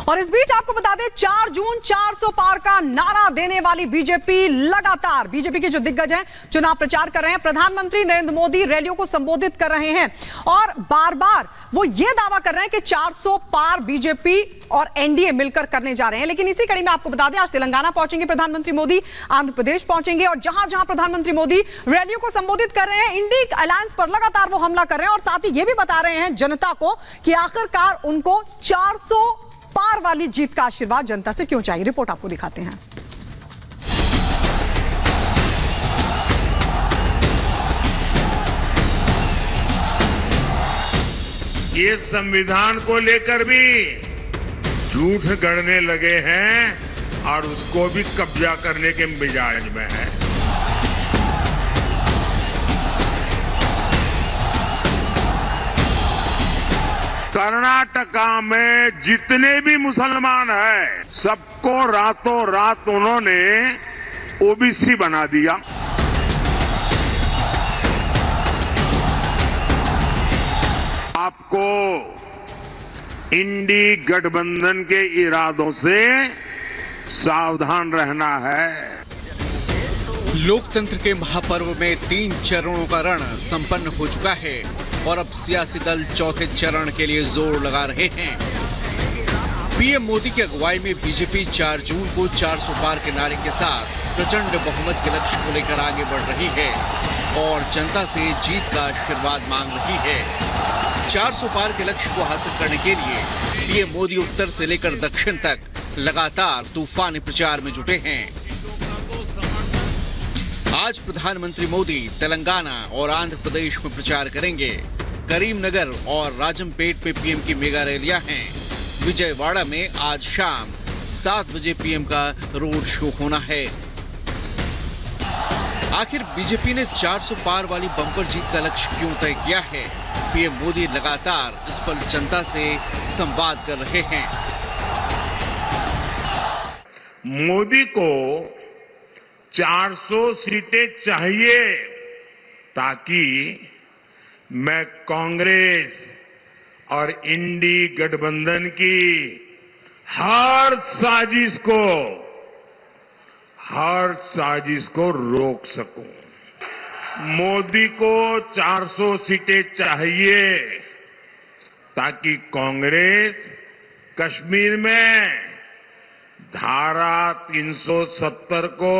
और इस बीच आपको बता दें 4 जून 400 पार का नारा देने वाली बीजेपी लगातार बीजेपी के जो दिग्गज हैं चुनाव प्रचार कर रहे हैं। प्रधानमंत्री नरेंद्र मोदी रैलियों को संबोधित कर रहे हैं और बार बार वो ये दावा कर रहे हैं कि 400 पार बीजेपी और एनडीए मिलकर करने जा रहे हैं। लेकिन इसी कड़ी में आपको बता दें आज तेलंगाना पहुंचेंगे प्रधानमंत्री मोदी, आंध्र प्रदेश पहुंचेंगे और जहां जहां प्रधानमंत्री मोदी रैलियों को संबोधित कर रहे हैं इंडी अलायंस पर लगातार वो हमला कर रहे हैं और साथ ही ये भी बता रहे हैं जनता को कि आखिरकार उनको 400 पार वाली जीत का आशीर्वाद जनता से क्यों चाहिए। रिपोर्ट आपको दिखाते हैं। ये संविधान को लेकर भी झूठ गढ़ने लगे हैं और उसको भी कब्जा करने के मिजाज में है। कर्नाटका में जितने भी मुसलमान हैं सबको रातों रात उन्होंने ओबीसी बना दिया। आपको इंडी गठबंधन के इरादों से सावधान रहना है। लोकतंत्र के महापर्व में 3 चरणों का रण संपन्न हो चुका है और अब सियासी दल चौथे चरण के लिए जोर लगा रहे हैं। पीएम मोदी की अगुवाई में बीजेपी 4 जून को 400 पार के नारे के साथ प्रचंड बहुमत के लक्ष्य को लेकर आगे बढ़ रही है और जनता से जीत का आशीर्वाद मांग रही है। 400 पार के लक्ष्य को हासिल करने के लिए पीएम मोदी उत्तर से लेकर दक्षिण तक लगातार तूफानी प्रचार में जुटे हैं। आज प्रधानमंत्री मोदी तेलंगाना और आंध्र प्रदेश में प्रचार करेंगे। करीमनगर और राजमपेट में पीएम की मेगा रैलियां हैं। विजयवाड़ा में आज शाम 7 बजे पीएम का रोड शो होना है। आखिर बीजेपी ने 400 पार वाली बम्पर जीत का लक्ष्य क्यों तय किया है? पीएम मोदी लगातार इस पर जनता से संवाद कर रहे हैं। मोदी को 400 सीटें चाहिए ताकि मैं कांग्रेस और इंडी गठबंधन की हर साजिश को रोक सकूं। मोदी को 400 सीटें चाहिए ताकि कांग्रेस कश्मीर में धारा 370 को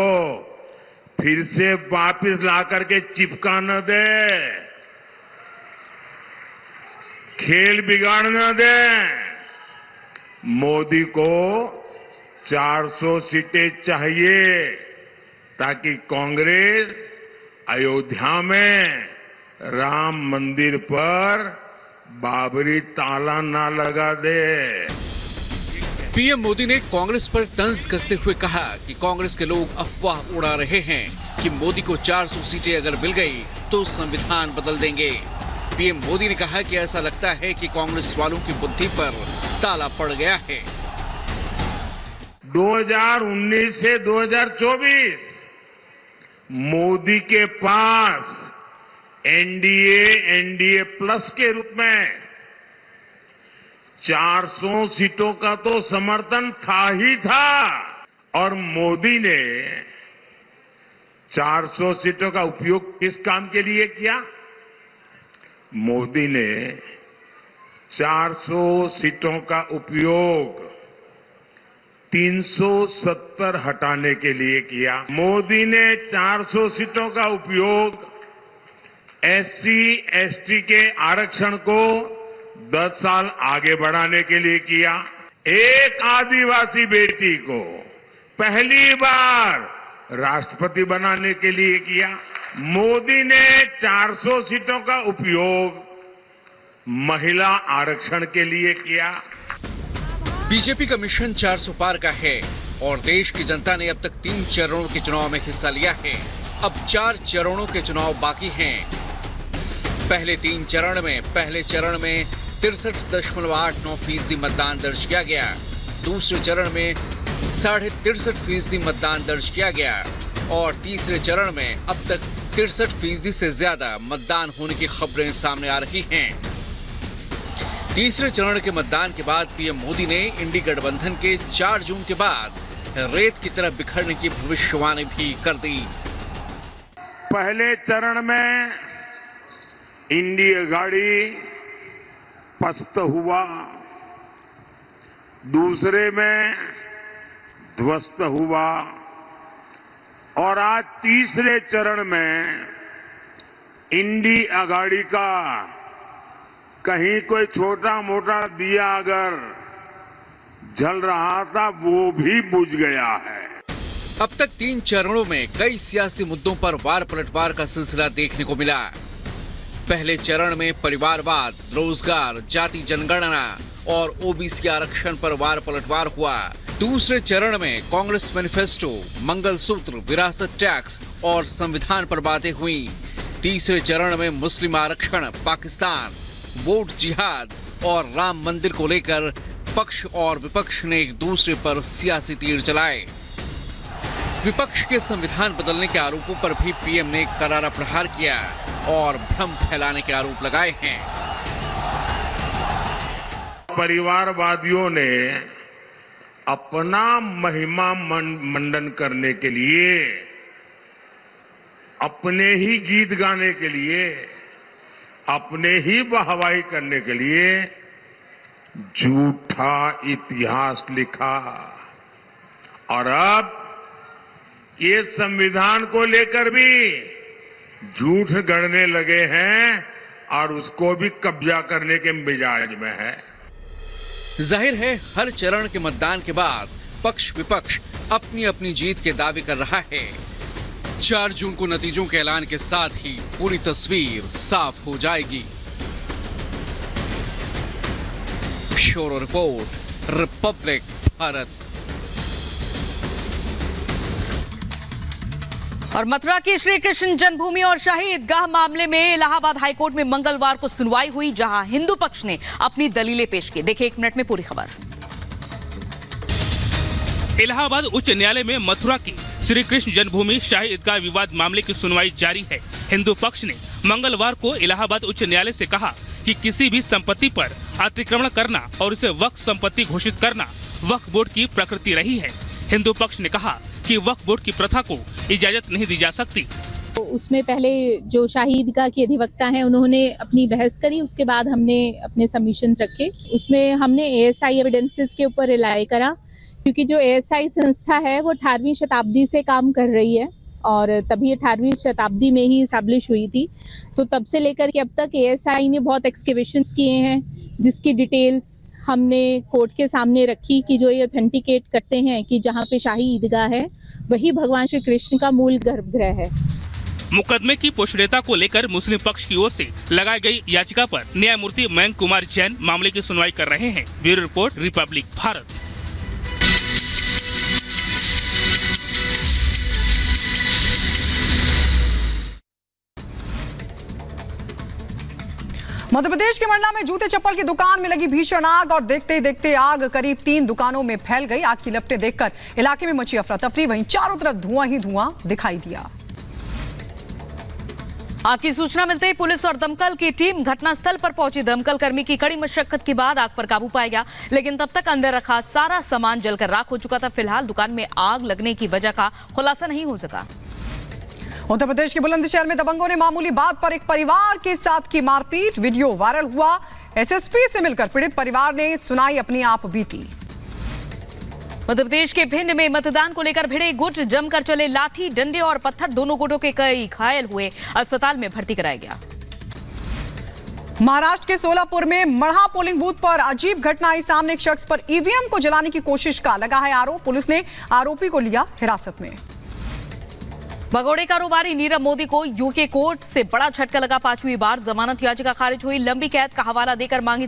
फिर से वापस ला करके चिपका न दे, खेल बिगाड़ न दे। मोदी को 400 सीटें चाहिए ताकि कांग्रेस अयोध्या में राम मंदिर पर बाबरी ताला ना लगा दे। पीएम मोदी ने कांग्रेस पर तंज कसते हुए कहा कि कांग्रेस के लोग अफवाह उड़ा रहे हैं कि मोदी को 400 सीटें अगर मिल गई तो संविधान बदल देंगे। पीएम मोदी ने कहा कि ऐसा लगता है कि कांग्रेस वालों की बुद्धि पर ताला पड़ गया है। 2019 से 2024 मोदी के पास एनडीए प्लस के रूप में 400 सीटों का तो समर्थन था ही था और मोदी ने 400 सीटों का उपयोग किस काम के लिए किया? मोदी ने 400 सीटों का उपयोग 370 हटाने के लिए किया। मोदी ने 400 सीटों का उपयोग एससी एसटी के आरक्षण को 10 साल आगे बढ़ाने के लिए किया। एक आदिवासी बेटी को पहली बार राष्ट्रपति बनाने के लिए किया। मोदी ने 400 सीटों का उपयोग महिला आरक्षण के लिए किया। बीजेपी का मिशन 400 पार का है और देश की जनता ने अब तक 3 चरणों के चुनाव में हिस्सा लिया है। अब 4 चरणों के चुनाव बाकी हैं। पहले 3 चरण में 63.89% मतदान दर्ज किया गया। दूसरे चरण में 63.5% मतदान दर्ज किया गया और तीसरे चरण में अब तक 63% से ज्यादा मतदान होने की खबरें सामने आ रही हैं। तीसरे चरण के मतदान के बाद पीएम मोदी ने इंडी गठबंधन के 4 जून के बाद रेत की तरह बिखरने की भविष्यवाणी भी कर दी। पहले चरण में इंडी अघाड़ी पस्त हुआ, दूसरे में ध्वस्त हुआ और आज तीसरे चरण में इंडी अघाड़ी का कहीं कोई छोटा मोटा दिया अगर जल रहा था वो भी बुझ गया है। अब तक 3 चरणों में कई सियासी मुद्दों पर वार पलटवार का सिलसिला देखने को मिला। पहले चरण में परिवारवाद, रोजगार, जाति जनगणना और ओबीसी आरक्षण पर वार पलटवार हुआ। दूसरे चरण में कांग्रेस मैनिफेस्टो, मंगलसूत्र, विरासत टैक्स और संविधान पर बातें हुई। तीसरे चरण में मुस्लिम आरक्षण, पाकिस्तान, वोट जिहाद और राम मंदिर को लेकर पक्ष और विपक्ष ने एक दूसरे पर सियासी तीर चलाए। विपक्ष के संविधान बदलने के आरोपों पर भी पीएम ने करारा प्रहार किया और भ्रम फैलाने के आरोप लगाए हैं। परिवारवादियों ने अपना महिमा मंडन करने के लिए, अपने ही गीत गाने के लिए, अपने ही वाहवाही करने के लिए झूठा इतिहास लिखा और अब ये संविधान को लेकर भी झूठ गढ़ने लगे हैं और उसको भी कब्जा करने के मिजाज में है। जाहिर है हर चरण के मतदान के बाद पक्ष विपक्ष अपनी अपनी जीत के दावे कर रहा है। 4 जून को नतीजों के ऐलान के साथ ही पूरी तस्वीर साफ हो जाएगी। Bureau report, Republic Bharat. और मथुरा की श्री कृष्ण जन्मभूमि और शाही ईदगाह मामले में इलाहाबाद हाईकोर्ट में मंगलवार को सुनवाई हुई, जहां हिंदू पक्ष ने अपनी दलीलें पेश की। देखिए 1 मिनट में पूरी खबर। इलाहाबाद उच्च न्यायालय में मथुरा की श्री कृष्ण जन्मभूमि शाही ईदगाह विवाद मामले की सुनवाई जारी है। हिंदू पक्ष ने मंगलवार को इलाहाबाद उच्च न्यायालय से कहा कि किसी भी संपत्ति पर अतिक्रमण करना और उसे वक्फ संपत्ति घोषित करना वक्फ बोर्ड की प्रकृति रही है। हिंदू पक्ष ने कहा कि वक्फ बोर्ड की प्रथा को इजाजत नहीं दी जा सकती। उसमें पहले जो शाही ईदगाह के अधिवक्ता हैं उन्होंने अपनी बहस करी, उसके बाद हमने अपने सबमिशंस रखे। उसमें हमने एएसआई एविडेंसेस के ऊपर रिलाय करा, क्योंकि जो एएसआई संस्था है वो 18वीं शताब्दी से काम कर रही है और तभी 18वीं शताब्दी में ही एस्टैब्लिश हुई थी। तो तब से लेकर के अब तक एएसआई ने बहुत एक्सकेवेशंस किए हैं, जिसकी डिटेल्स हमने कोर्ट के सामने रखी कि जो ये ऑथेंटिकेट करते हैं कि जहाँ पे शाही ईदगाह है वही भगवान श्री कृष्ण का मूल गर्भगृह है। मुकदमे की पोषणीयता को लेकर मुस्लिम पक्ष की ओर से लगाई गई याचिका पर न्यायमूर्ति मयंक कुमार जैन मामले की सुनवाई कर रहे हैं। Bureau report, Republic Bharat. Madhya Pradesh के मंडला में जूते चप्पल की दुकान में लगी भीषण आग और देखते ही देखते आग करीब 3 दुकानों में फैल गई। आग की लपटें देखकर इलाके में मची अफरा तफरी, वहीं चारों तरफ धुआं ही धुआं दिखाई दिया। आग की सूचना मिलते ही पुलिस और दमकल की टीम घटनास्थल पर पहुंची। दमकल कर्मी की कड़ी मशक्कत के बाद आग पर काबू पाया गया, लेकिन तब तक अंदर रखा सारा सामान जलकर राख हो चुका था। फिलहाल दुकान में आग लगने की वजह का खुलासा नहीं हो सका। उत्तर प्रदेश के बुलंदशहर में दबंगों ने मामूली बात पर एक परिवार के साथ की मारपीट। वीडियो वायरल हुआ। एसएसपी से मिलकर पीड़ित परिवार ने सुनाई अपनी आप बीती। मध्य प्रदेश के भिंड में मतदान को लेकर भिड़े गुट, जमकर चले लाठी डंडे और पत्थर, दोनों गुटों के कई घायल हुए, अस्पताल में भर्ती कराया गया। महाराष्ट्र के सोलापुर में मढ़ा पोलिंग बूथ पर अजीब घटना आई सामने। एक शख्स पर ईवीएम को जलाने की कोशिश का लगा है आरोप। पुलिस ने आरोपी को लिया हिरासत में। भगोड़े कारोबारी नीरव मोदी को यूके कोर्ट से बड़ा झटका लगा। 5वीं बार जमानत याचिका खारिज हुई। लंबी कैद का हवाला देकर मांगी